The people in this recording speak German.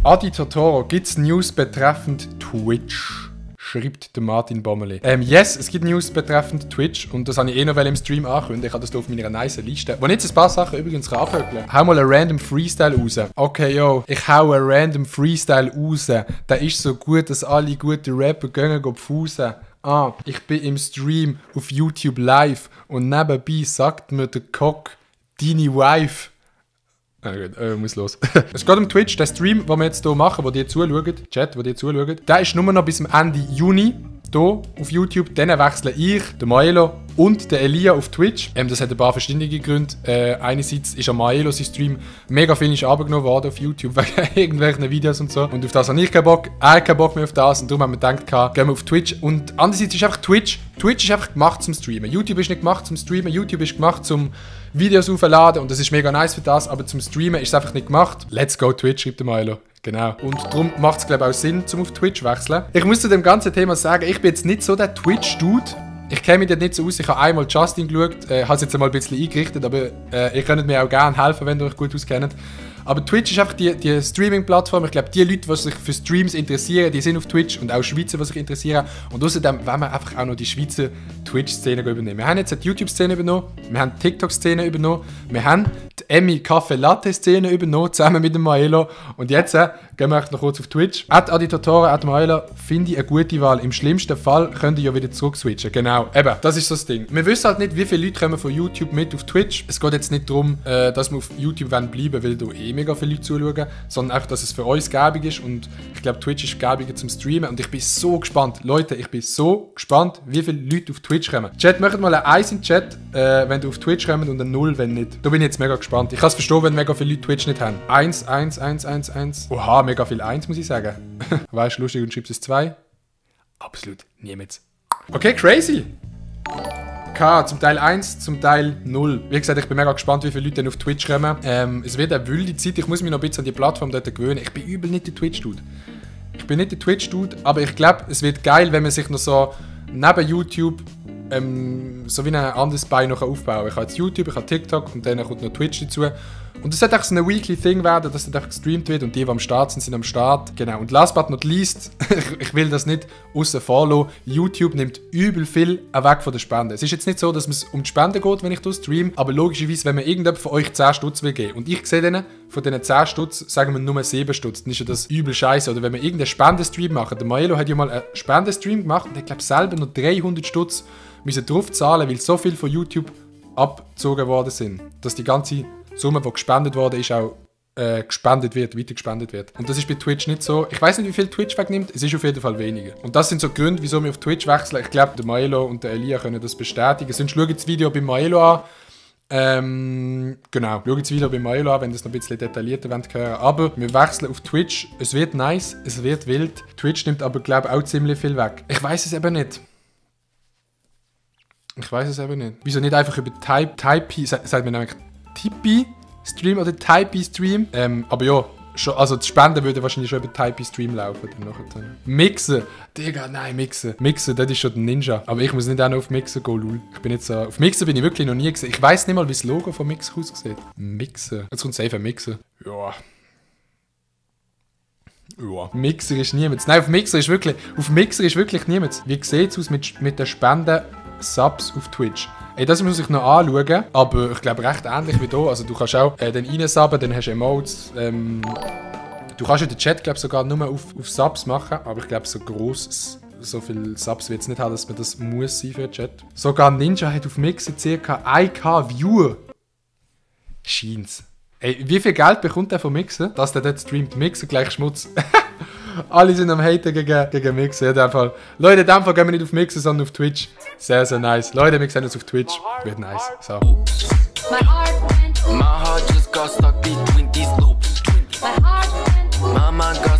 Adi Totoro, gibt's News betreffend Twitch? Schreibt der Martin Bommerli. Yes, es gibt News betreffend Twitch und das habe ich eh noch im Stream ankündigen. Ich habe das hier auf meiner nice Liste. Wo ich jetzt ein paar Sachen übrigens anhökeln. Hau mal einen random Freestyle raus. Okay, yo, ich hau einen random Freestyle raus. Der ist so gut, dass alle guten Rapper gehen pfusen. Ich bin im Stream auf YouTube live und nebenbei sagt mir der Cock, deine Wife. Muss los. Es geht um Twitch, der Stream, den wir jetzt hier machen, wo ihr zuschaut, Chat, wo ihr zuschaut, der ist nur noch bis zum Ende Juni hier auf YouTube. Dann wechseln ich, der Maelo und der Elia auf Twitch. Das hat ein paar verständige Gründe. Einerseits ist am Maelo sein Stream mega viel runtergenommen worden auf YouTube wegen irgendwelchen Videos und so. Und auf das habe ich keinen Bock. Er hat keinen Bock mehr auf das. Und darum haben wir gedacht, gehen wir auf Twitch. Und andererseits ist einfach Twitch ist einfach gemacht zum Streamen. YouTube ist nicht gemacht zum Streamen. YouTube ist gemacht zum Videos aufladen. Und das ist mega nice für das. Aber zum Streamen ist es einfach nicht gemacht. Let's go Twitch, schreibt der Maelo. Genau. Und darum macht es, glaube ich, auch Sinn, zum auf Twitch wechseln. Ich muss zu dem ganzen Thema sagen, ich bin jetzt nicht so der Twitch-Dude. Ich kenne mich dort nicht so aus. Ich habe einmal Justin geschaut, habe es jetzt einmal ein bisschen eingerichtet, aber ihr könnt mir auch gerne helfen, wenn ihr euch gut auskennt. Aber Twitch ist einfach die Streaming-Plattform. Ich glaube, die Leute, die sich für Streams interessieren, die sind auf Twitch und auch Schweizer, die sich interessieren. Und außerdem wollen wir einfach auch noch die Schweizer Twitch-Szene übernehmen. Wir haben jetzt die YouTube-Szene übernommen, wir haben die TikTok-Szene übernommen, wir haben die Emmy Kaffee-Latte-Szene übernommen, zusammen mit dem Maelo. Und jetzt gehen wir noch kurz auf Twitch. Adi Totoro, Maelo, finde ich eine gute Wahl. Im schlimmsten Fall könnt ihr ja wieder zurück switchen. Genau, eben, das ist so das Ding. Wir wissen halt nicht, wie viele Leute kommen von YouTube mit auf Twitch. Es geht jetzt nicht darum, dass wir auf YouTube bleiben wollen, weil da mega viele Leute zuschauen, sondern einfach, dass es für uns gäbig ist. Und ich glaube, Twitch ist gäbiger zum Streamen. Und ich bin so gespannt. Leute, ich bin so gespannt, wie viele Leute auf Twitch kommen. Chat, macht mal ein 1 in den Chat, wenn du auf Twitch kommst und ein 0, wenn nicht. Da bin ich jetzt mega gespannt. Ich kann es verstehen, wenn mega viele Leute Twitch nicht haben. 1, 1, 1, 1, 1. Oha, mega viel 1, muss ich sagen. Weißt du, lustig und schreibst es 2? Absolut niemand. Okay, crazy. Zum Teil 1, zum Teil 0. Wie gesagt, ich bin mega gespannt, wie viele Leute dann auf Twitch kommen. Es wird eine wilde Zeit. Ich muss mich noch ein bisschen an die Plattform dort gewöhnen. Ich bin übel nicht der Twitch-Dude. Aber ich glaube, es wird geil, wenn man sich noch so neben YouTube so wie ein anderes Bein noch aufbauen kann. Ich habe jetzt YouTube, ich habe TikTok und dann kommt noch Twitch dazu. Und es sollte auch so ein Weekly Thing werden, dass das einfach gestreamt wird und die am Start sind am Start. Genau. Und last but not least, ich will das nicht außen vor lassen. YouTube nimmt übel viel weg von der Spende. Es ist jetzt nicht so, dass es um die Spende geht, wenn ich hier streame, aber logischerweise, wenn mir irgendjemand von euch 10 Stutz will geben und ich sehe denen, von diesen 10 Stutz, sagen wir nur 7 Stutz, dann ist ja das übel scheiße. Oder wenn wir irgendeinen Spendestream machen. Der Maelo hat ja mal einen Spendestream gemacht und ich glaube selber noch 300 Stutz müssen drauf zahlen, weil so viel von YouTube abgezogen worden sind, dass die ganze Summe, die gespendet worden ist, auch weiter gespendet wird. Und das ist bei Twitch nicht so. Ich weiß nicht, wie viel Twitch wegnimmt, es ist auf jeden Fall weniger. Und das sind so Gründe, wieso wir auf Twitch wechseln. Ich glaube, der Maelo und der Elia können das bestätigen. Sonst schaut das Video bei Maelo an. Genau, schaut das Video bei Maelo an, wenn das noch ein bisschen detaillierter hören wollt. Aber wir wechseln auf Twitch. Es wird nice, es wird wild. Twitch nimmt aber, glaube ich, auch ziemlich viel weg. Ich weiß es eben nicht. Wieso nicht einfach über Typee, sagt man nämlich Tipeee-Stream oder Typee-Stream? Aber ja, also die Spenden würde wahrscheinlich schon über Typee-Stream laufen. Mixen. Digga, nein, Mixen. Mixen, das ist schon der Ninja. Aber ich muss nicht auch noch auf Mixen gehen, lul. Ich bin nicht so... Auf Mixen bin ich wirklich noch nie gesehen. Ich weiss nicht mal, wie das Logo von Mixen aussieht. Mixen. Jetzt kommt safe ein Mixen. Ja. Mixer ist niemand. Nein, auf Mixer ist wirklich niemand. Wie sieht es aus mit den Spenden-Subs auf Twitch? Ey, das muss ich noch anschauen, aber ich glaube recht ähnlich wie hier. Also du kannst auch dann reinsubben, dann hast du Emotes. Du kannst in den Chat glaube sogar nur auf Subs machen, aber ich glaube so gross, so viele Subs wird es nicht haben, dass man das muss sein für den Chat. Sogar Ninja hat auf Mixer ca. 1k Viewer. Scheint's. Ey, wie viel Geld bekommt der von Mixer, dass der dort streamt? Mixer gleich Schmutz. Alle sind am Haten gegen Mixer. In dem Fall. Leute, in dem Fall gehen wir nicht auf Mixer, sondern auf Twitch. Sehr, sehr nice. Leute, wir sehen uns auf Twitch. Wird nice. So. My heart just got stuck between these loops. Mama got